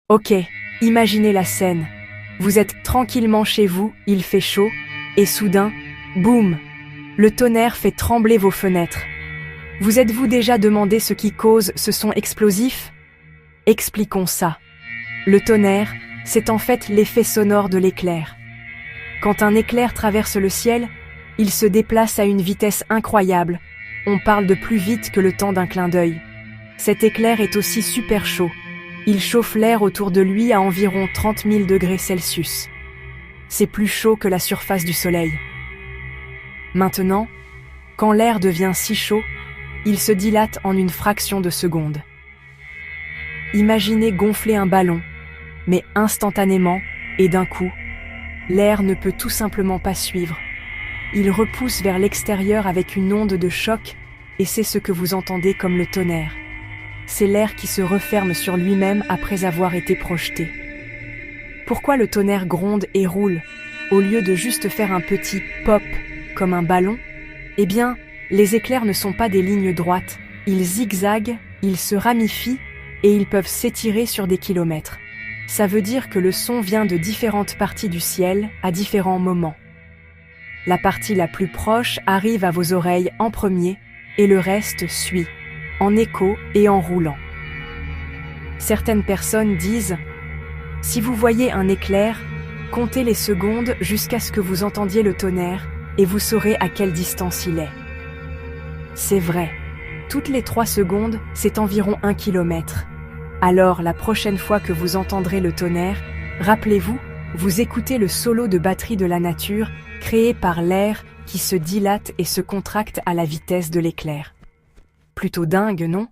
Ok, imaginez la scène. Vous êtes tranquillement chez vous, il fait chaud, et soudain, boum, le tonnerre fait trembler vos fenêtres. Vous êtes-vous déjà demandé ce qui cause ce son explosif? Expliquons ça. Le tonnerre, c'est en fait l'effet sonore de l'éclair. Quand un éclair traverse le ciel, il se déplace à une vitesse incroyable. On parle de plus vite que le temps d'un clin d'œil. Cet éclair est aussi super chaud. Il chauffe l'air autour de lui à environ 30 000 degrés Celsius. C'est plus chaud que la surface du Soleil. Maintenant, quand l'air devient si chaud, il se dilate en une fraction de seconde. Imaginez gonfler un ballon, mais instantanément, et d'un coup, l'air ne peut tout simplement pas suivre. Il repousse vers l'extérieur avec une onde de choc, et c'est ce que vous entendez comme le tonnerre. C'est l'air qui se referme sur lui-même après avoir été projeté. Pourquoi le tonnerre gronde et roule, au lieu de juste faire un petit pop, comme un ballon? Eh bien, les éclairs ne sont pas des lignes droites. Ils zigzaguent, ils se ramifient, et ils peuvent s'étirer sur des kilomètres. Ça veut dire que le son vient de différentes parties du ciel à différents moments. La partie la plus proche arrive à vos oreilles en premier, et le reste suit, en écho et en roulant. Certaines personnes disent « Si vous voyez un éclair, comptez les secondes jusqu'à ce que vous entendiez le tonnerre et vous saurez à quelle distance il est. » C'est vrai, toutes les 3 secondes, c'est environ 1 kilomètre. Alors, la prochaine fois que vous entendrez le tonnerre, rappelez-vous, vous écoutez le solo de batterie de la nature créé par l'air qui se dilate et se contracte à la vitesse de l'éclair. Plutôt dingue, non?